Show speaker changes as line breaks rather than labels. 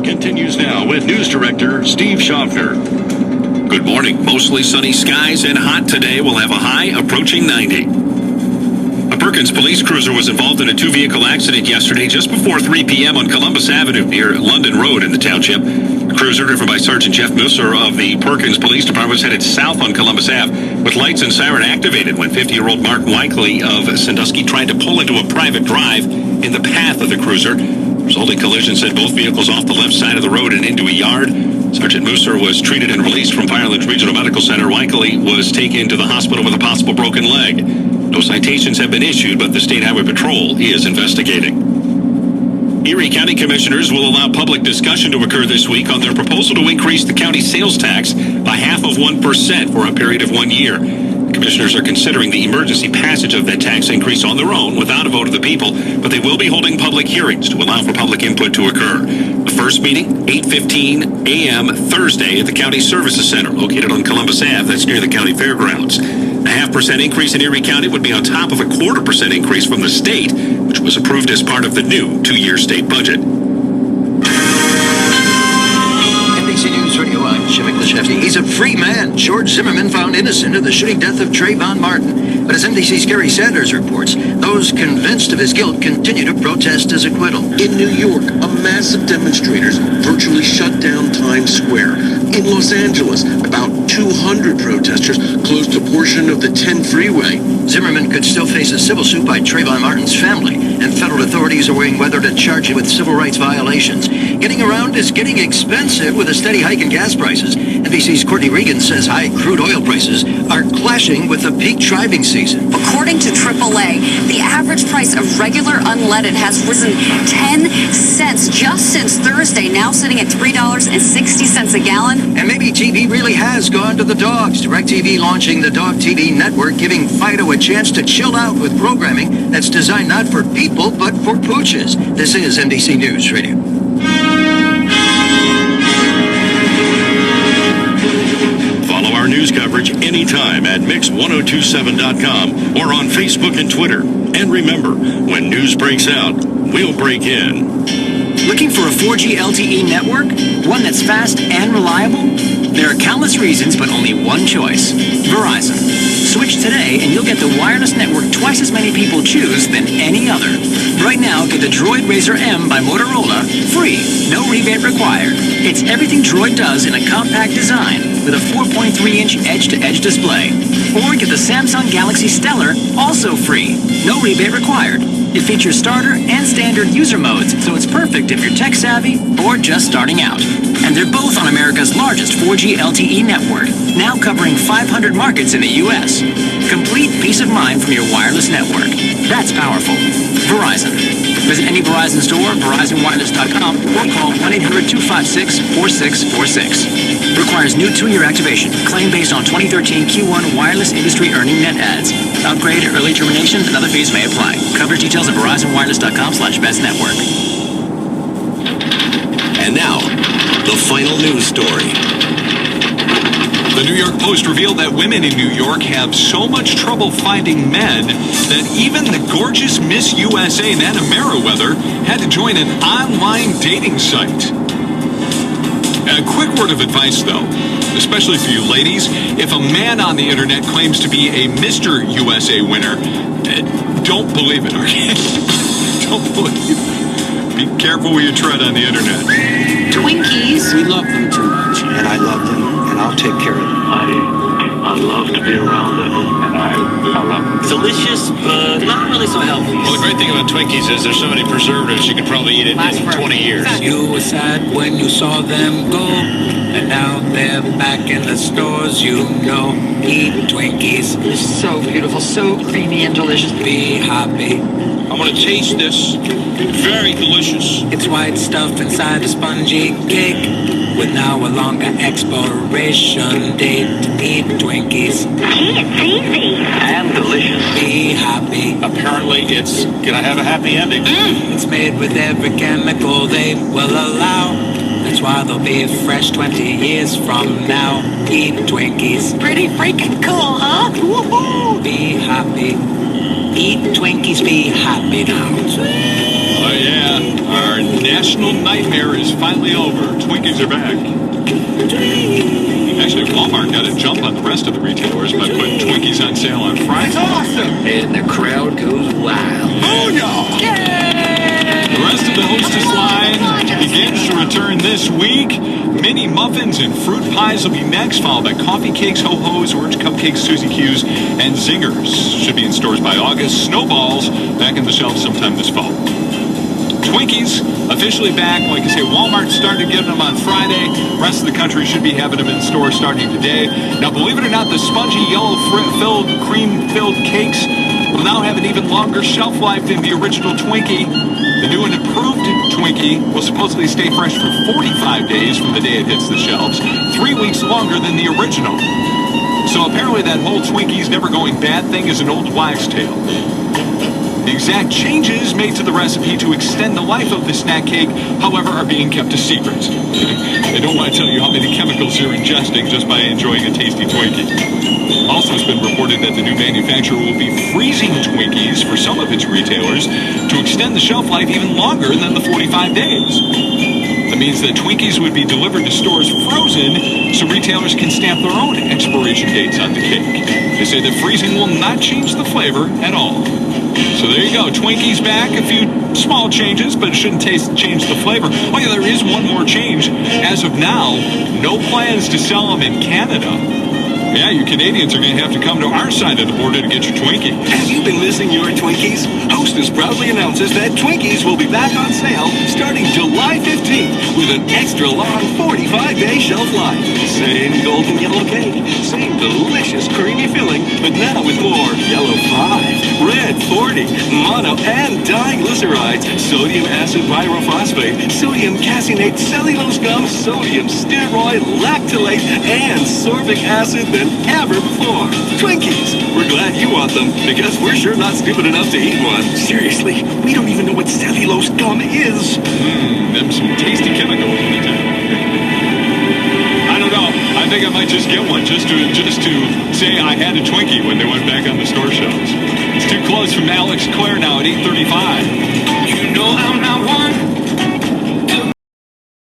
continues now with News Director Steve Schaffner.
Good morning. Mostly sunny skies and hot today. We'll have a high approaching 90. A Perkins police cruiser was involved in a two-vehicle accident yesterday just before 3 p.m. on Columbus Avenue near London Road in the township. The cruiser, driven by Sergeant Jeff Musser of the Perkins Police Department, was headed south on Columbus Ave with lights and siren activated when 50-year-old Mark Wykley of Sandusky tried to pull into a private drive in the path of the cruiser. The resulting collision sent both vehicles off the left side of the road and into a yard. Sergeant Musser was treated and released from Firelands Regional Medical Center. Wykley was taken to the hospital with a possible broken leg. No citations have been issued, but the State Highway Patrol is investigating. Erie County Commissioners will allow public discussion to occur this week on their proposal to increase the county sales tax by 0.5% for a period of 1 year. Commissioners are considering the emergency passage of that tax increase on their own without a vote of the people, but they will be holding public hearings to allow for public input to occur. The first meeting, 8:15 a.m. Thursday at the County Services Center, located on Columbus Ave. That's near the county fairgrounds. A 0.5% increase in Erie County would be on top of a 0.25% increase from the state, which was approved as part of the new two-year state budget.
NBC News Radio, I'm Jimmy Klashevsky. He's a free man. George Zimmerman found innocent of the shooting death of Trayvon Martin. But as NBC's Gary Sanders reports, those convinced of his guilt continue to protest his acquittal.
In New York, a mass of demonstrators virtually shut down Times Square. In Los Angeles, about 200 protesters closed a portion of the 10 freeway.
Zimmerman could still face a civil suit by Trayvon Martin's family, and federal authorities are weighing whether to charge him with civil rights violations. Getting around is getting expensive with a steady hike in gas prices. NBC's Courtney Regan says high crude oil prices are clashing with the peak driving season.
According to AAA, the average price of regular unleaded has risen 10 cents just since Thursday, now sitting at $3.60 a gallon.
And maybe TV really has gone to the dogs. DirecTV launching the Dog TV network, giving Fido a chance to chill out with programming that's designed not for people, but for pooches. This is NBC News Radio.
Follow our news coverage anytime at mix1027.com or on Facebook and Twitter. And remember, when news breaks out, we'll break in.
Looking for a 4G LTE network? One that's fast and reliable? There are countless reasons, but only one choice: Verizon. Switch today and you'll get the wireless network twice as many people choose than any other. Right now, get the Droid Razr M by Motorola free. No rebate required. It's everything Droid does in a compact design with a 4.3-inch edge-to-edge display. Or get the Samsung Galaxy Stellar, also free. No rebate required. It features starter and standard user modes, so it's perfect if you're tech-savvy or just starting out. And they're both on America's largest 4G LTE network, now covering 500 markets in the U.S. Complete peace of mind from your wireless network. That's powerful. Verizon. Visit any Verizon store, VerizonWireless.com, or call 1-800-256-4646. Requires new 2-year activation. Claim based on 2013 Q1 wireless industry earning net adds. Upgrade, early termination, and other fees may apply. Coverage details at VerizonWireless.com/bestnetwork.
And now, the final news story.
The New York Post revealed that women in New York have so much trouble finding men that even the gorgeous Miss USA Nana Meriwether had to join an online dating site. A quick word of advice, though, especially for you ladies: if a man on the internet claims to be a Mr. USA winner, don't believe it, okay? Don't believe it. Be careful where you tread on the internet.
Twinkies.
We love them too much, and I love them, and I'll take care of them.
I love to be around them, and I love them.
Delicious, but not really so healthy.
Well, the great thing about Twinkies is there's so many preservatives, you could probably eat it in 20 years.
You were sad when you saw them go, and now they're back in the stores, you know. Eat Twinkies.
They're so beautiful, so creamy and delicious.
Be happy.
I'm going to taste this. Very delicious.
It's white stuff inside a spongy cake, with now a longer expiration date. Eat Twinkies.
Gee, it's easy.
And delicious.
Be happy.
Apparently, it's going to have a happy ending.
It's made with every chemical they will allow. That's why they'll be fresh 20 years from now. Eat Twinkies.
Pretty freaking cool, huh?
Woohoo! Be happy. Eat Twinkies, be happy now.
Oh, yeah. Our
national nightmare is finally over. Twinkies are back. Actually, Walmart got a jump on the rest of the retailers by putting Twinkies on sale on Friday.
That's awesome!
And the crowd goes wild.
Oh, no!
The rest of the Hostess line begins to return this week. Mini muffins and fruit pies will be next, followed by coffee cakes, ho-hos, orange cupcakes, Suzy Q's, and zingers. Should be in stores by August. Snowballs back in the shelves sometime this fall. Twinkies officially back. Like I say, Walmart started getting them on Friday. The rest of the country should be having them in stores starting today. Now, believe it or not, the spongy, yellow-filled, cream-filled cakes will now have an even longer shelf life than the original Twinkie. The new and improved Twinkie will supposedly stay fresh for 45 days from the day it hits the shelves, 3 weeks longer than the original. So apparently that whole Twinkies never going bad thing is an old wives' tale. The exact changes made to the recipe to extend the life of the snack cake, however, are being kept a secret. They don't want to tell you how many chemicals you're ingesting just by enjoying a tasty Twinkie. Also, it's been reported that the new manufacturer will be freezing Twinkies for some of its retailers to extend the shelf life even longer than the 45 days. That means that Twinkies would be delivered to stores frozen so retailers can stamp their own expiration dates on the cake. They say that freezing will not change the flavor at all. So there you go, Twinkies back, a few small changes, but it shouldn't change the flavor. Oh yeah, there is one more change. As of now, no plans to sell them in Canada. Yeah, you Canadians are going to have to come to our side of the border to get your Twinkie.
Have you been missing your Twinkies? Hostess proudly announces that Twinkies will be back on sale starting July 15th with an extra long 45-day shelf life. Same golden yellow cake, same delicious creamy filling, but now with more yellow 5, red 40, mono and diglycerides, sodium acid pyrophosphate, sodium caseinate, cellulose gum, sodium steroid, lactylate, and sorbic acid than ever before. Twinkies! We're glad you want them, because we're sure not stupid enough to eat one. Seriously, we don't even know what cellulose gum is.
Them some tasty chemicals in the town. I don't know. I think I might just get one just to say I had a Twinkie when they went back on the store shelves. It's too close from Alex Claire now at 8:35.
You know I'm not one